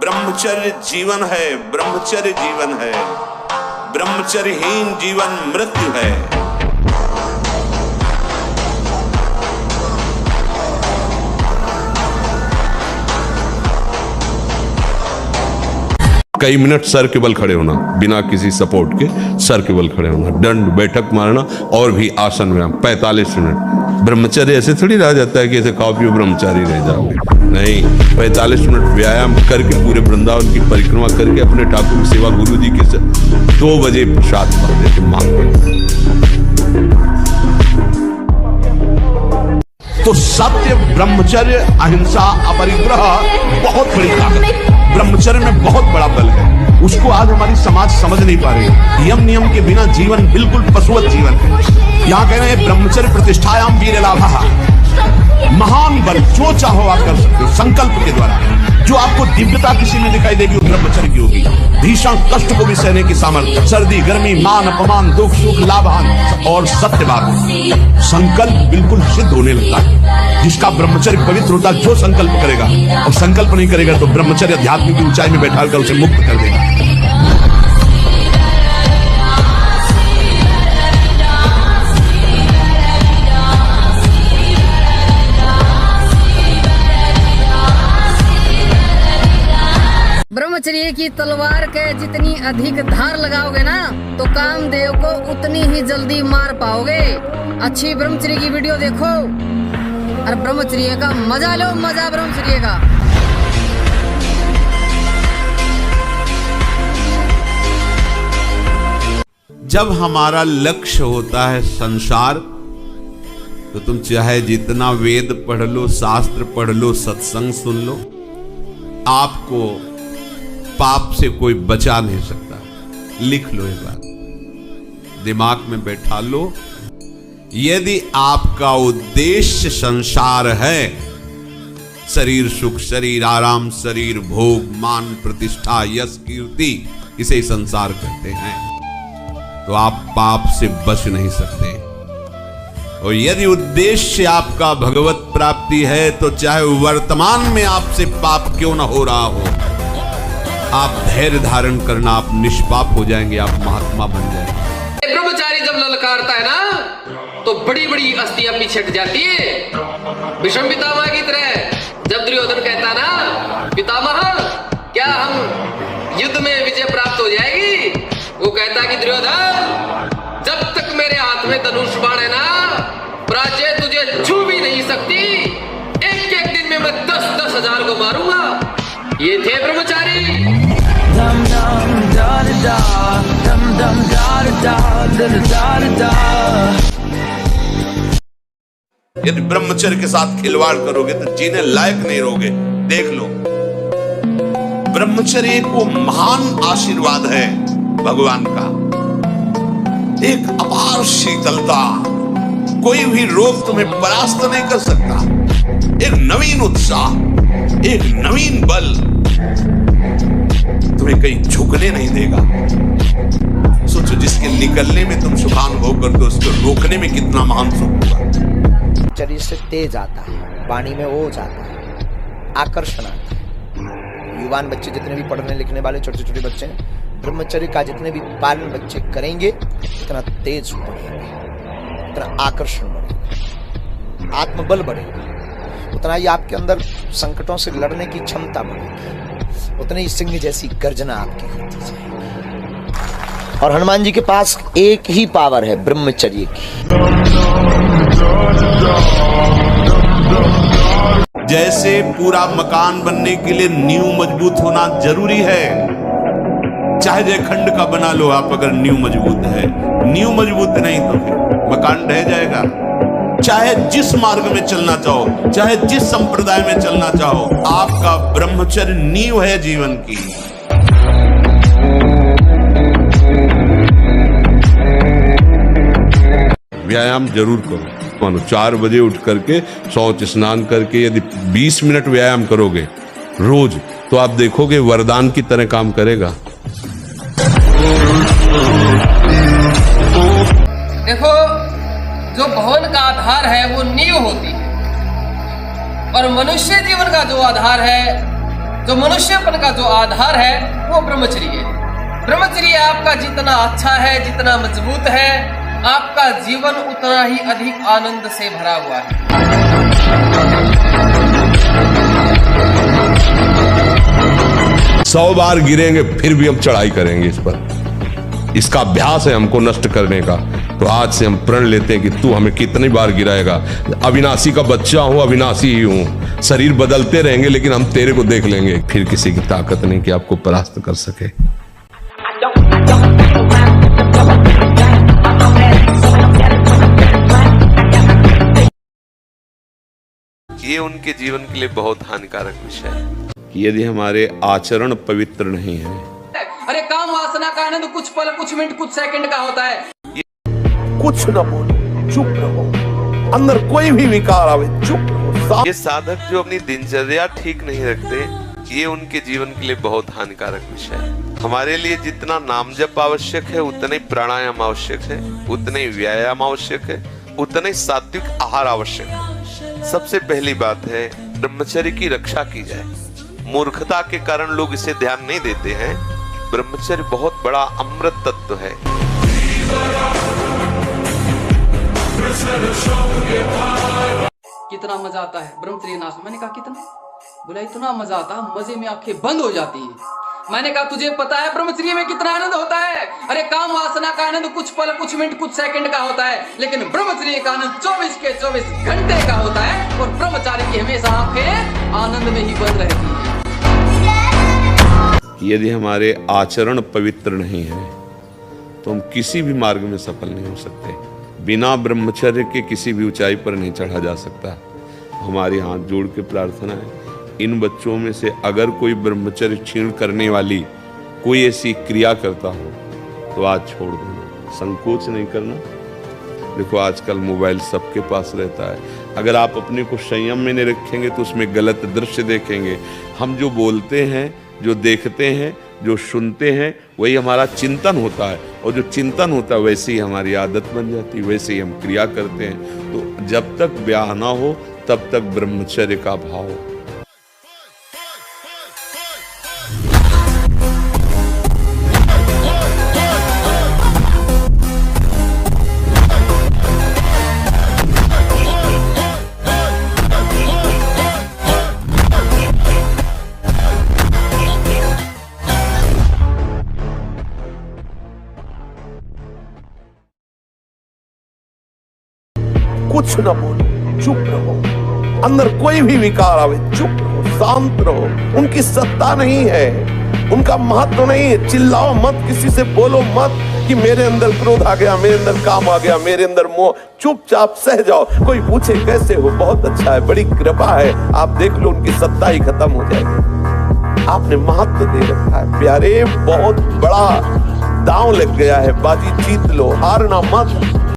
ब्रह्मचर्य जीवन है, ब्रह्मचर्य जीवन है। ब्रह्मचर्यहीन जीवन मृत्यु है। कई मिनट सर के बल खड़े होना, बिना किसी सपोर्ट के सर के बल खड़े होना, दंड बैठक मारना और भी आसन व्यायाम 45 मिनट। ब्रह्मचर्य ऐसे थोड़ी रह जाता है कि ऐसे खाओ पियो ब्रह्मचारी रह जाओगे, नहीं। 45 मिनट व्यायाम करके पूरे वृंदावन की परिक्रमा करके अपने ठाकुर की सेवा गुरु जी के 2 बजे प्रसाद पाते थे मांग। तो सत्य, ब्रह्मचर्य, अहिंसा, अपरिग्रह बहुत बड़ी ताकत। ब्रह्मचर्य में बहुत बड़ा बल है, उसको आज हमारी समाज समझ नहीं पा रही। यम नियम के बिना जीवन बिल्कुल पशुवत जीवन है। यहाँ कह रहे हैं ब्रह्मचर्य प्रतिष्ठायाम वीर लाभः। महान बल जो चाहो आप कर सकते हो संकल्प के द्वारा। जो आपको दिव्यता किसी में दिखाई देगी वो ब्रह्मचर्य की होगी। भीषण कष्ट को भी सहने की सामर्थ्य, सर्दी गर्मी मान अपमान दुख सुख लाभान और सत्य बात, संकल्प बिल्कुल सिद्ध होने लगता है। जिसका ब्रह्मचर्य पवित्र होता है, जो संकल्प करेगा, और संकल्प नहीं करेगा तो ब्रह्मचर्य अध्यात्म की ऊंचाई में बैठाकर उसे मुक्त कर देगा। ब्रह्मचर्य की तलवार के जितनी अधिक धार लगाओगे ना तो कामदेव को उतनी ही जल्दी मार पाओगे। अच्छी ब्रह्मचर्य की वीडियो देखो और ब्रह्मचर्य का मजा लो, मजा ब्रह्मचर्य का। जब हमारा लक्ष्य होता है संसार, तो तुम चाहे जितना वेद पढ़ लो, शास्त्र पढ़ लो, सत्संग सुन लो, आपको पाप से कोई बचा नहीं सकता। लिख लो ये बात, दिमाग में बैठा लो। यदि आपका उद्देश्य संसार है, शरीर सुख, शरीर आराम, शरीर भोग, मान प्रतिष्ठा, यश कीर्ति, इसे ही संसार कहते हैं, तो आप पाप से बच नहीं सकते। और यदि उद्देश्य आपका भगवत प्राप्ति है, तो चाहे वर्तमान में आपसे पाप क्यों न हो रहा हो, आप धैर्य धारण करना, आप निष्पाप हो जाएंगे, आप महात्मा बन जाएंगे। ब्रह्मचारी जब ललकारता है ना तो बड़ी बड़ी अस्थियां पीछे हट जाती है। भीष्म पितामह की तरह जब दुर्योधन कहता ना, पितामह क्या हम युद्ध में विजय प्राप्त हो जाएगी, वो कहता कि दुर्योधन जब तक मेरे हाथ में धनुष बाण है ना, पराजय तुझे छू भी नहीं सकती। एक एक दिन में मैं 10-10 हजार को मारूंगा। ये थे ब्रह्मचारी। यदि ब्रह्मचर्य के साथ खिलवाड़ करोगे तो जीने लायक नहीं रहोगे। देख लो, ब्रह्मचर्य एक वो महान आशीर्वाद है भगवान का, एक अपार शीतलता। कोई भी रोग तुम्हें परास्त नहीं कर सकता। एक नवीन उत्साह, एक नवीन बल तुम्हें कहीं झुकने नहीं देगा। सोचो, जिसके निकलने में तुम सुखानुभव करते हो, उसको रोकने में कितना महान सुख होगा। चर्य से तेज आता है, वाणी में ओज आता है, आकर्षण आता है। युवान बच्चे जितने भी पढ़ने लिखने वाले छोटे छोटे बच्चे हैं, ब्रह्मचर्य का जितने भी पालन बच्चे करेंगे, इतना तेज बढ़ेगा, इतना आकर्षण बढ़ेगा, आत्मबल बढ़ेगा, उतना ही आपके अंदर संकटों से लड़ने की क्षमता बढ़ेगी, उतनी ही सिंह जैसी गर्जना आपकी होती जाएगी। और हनुमान जी के पास एक ही पावर है, ब्रह्मचर्य की। जैसे पूरा मकान बनने के लिए नींव मजबूत होना जरूरी है, चाहे जयखंड का बना लो आप, अगर नींव मजबूत है, नींव मजबूत नहीं तो फिर मकान ढह जाएगा। चाहे जिस मार्ग में चलना चाहो, चाहे जिस संप्रदाय में चलना चाहो, आपका ब्रह्मचर्य नींव है जीवन की। व्यायाम जरूर करो। मानो 4 बजे उठ करके शौच स्नान करके यदि 20 मिनट व्यायाम करोगे रोज, तो आप देखोगे वरदान की तरह काम करेगा। देखो, जो भवन का आधार है वो नींव होती है, और मनुष्य जीवन का जो आधार है, तो मनुष्यपन का जो आधार है वो ब्रह्मचर्य है। ब्रह्मचर्य आपका जितना अच्छा है, जितना मजबूत है, आपका जीवन उतना ही अधिक आनंद से भरा हुआ है। 100 बार गिरेंगे फिर भी हम चढ़ाई करेंगे इस पर। इसका अभ्यास है हमको नष्ट करने का। तो आज से हम प्रण लेते हैं कि तू हमें कितनी बार गिराएगा। अविनाशी का बच्चा हूं, अविनाशी ही हूं। शरीर बदलते रहेंगे लेकिन हम तेरे को देख लेंगे। फिर किसी की ताकत नहीं कि आपको परास्त कर सके। ये उनके जीवन के लिए बहुत हानिकारक विषय है कि यदि हमारे आचरण पवित्र नहीं है। अरे काम वासना का आनंद कुछ पल, कुछ मिनट, कुछ सेकंड का होता है। कुछ न बोलो, चुप रहो। अंदर कोई भी विकार आवे, चुप रहो। ये साधक जो अपनी दिनचर्या ठीक नहीं रखते, ये उनके जीवन के लिए बहुत हानिकारक विषय है। हमारे लिए जितना नाम जप आवश्यक है, उतना ही प्राणायाम आवश्यक है, उतना ही व्यायाम आवश्यक है, उतना ही सात्विक आहार आवश्यक है। सबसे पहली बात है ब्रह्मचर्य की रक्षा की जाए। मूर्खता के कारण लोग इसे ध्यान नहीं देते हैं। ब्रह्मचर्य बहुत बड़ा अमृत तत्व है। कितना मजा आता है ब्रह्मचर्य नाश में। मैंने कहा कितना? बोला इतना मजा आता है, मजे में आंखें बंद हो जाती है। मैंने कहा तुझे पता है ब्रह्मचर्य में कितना आनंद होता है? अरे काम वासना का आनंद कुछ पल, कुछ मिनट, कुछ सेकंड का होता है, लेकिन ब्रह्मचर्य का आनंद 24 के 24 घंटे का होता है। और ब्रह्मचारी की हमेशा आंखें आनंद में ही बंद रहती है। यदि हमारे आचरण पवित्र नहीं है तो हम किसी भी मार्ग में सफल नहीं हो सकते। बिना ब्रह्मचर्य के किसी भी ऊंचाई पर नहीं चढ़ा जा सकता। हमारी हाथ जोड़ के प्रार्थना है, इन बच्चों में से अगर कोई ब्रह्मचर्य क्षीण करने वाली कोई ऐसी क्रिया करता हो तो आज छोड़ देना, संकोच नहीं करना। देखो आजकल मोबाइल सबके पास रहता है। अगर आप अपने को संयम में नहीं रखेंगे तो उसमें गलत दृश्य देखेंगे। हम जो बोलते हैं, जो देखते हैं, जो सुनते हैं, वही हमारा चिंतन होता है। और जो चिंतन होता है वैसे ही हमारी आदत बन जाती है, वैसे ही हम क्रिया करते हैं। तो जब तक ब्याह ना हो तब तक ब्रह्मचर्य का भाव। कुछ न बोलो, चुप रहो। अंदर कोई भी विकार आवे, चुप रहो, शांत रहो। उनकी सत्ता नहीं है, उनका महत्व नहीं है। चिल्लाओ मत, किसी से बोलो मत कि मेरे अंदर क्रोध आ गया, मेरे अंदर काम आ गया, मेरे अंदर मोह। चुपचाप सह जाओ। कोई पूछे कैसे हो, बहुत अच्छा है, बड़ी कृपा है, आप देख लो, उनकी सत्ता ही खत्म हो जाएगी। आपने महत्व दे रखा है प्यारे, बहुत बड़ा दांव लग गया है। बाजी जीत लो, हारना मत।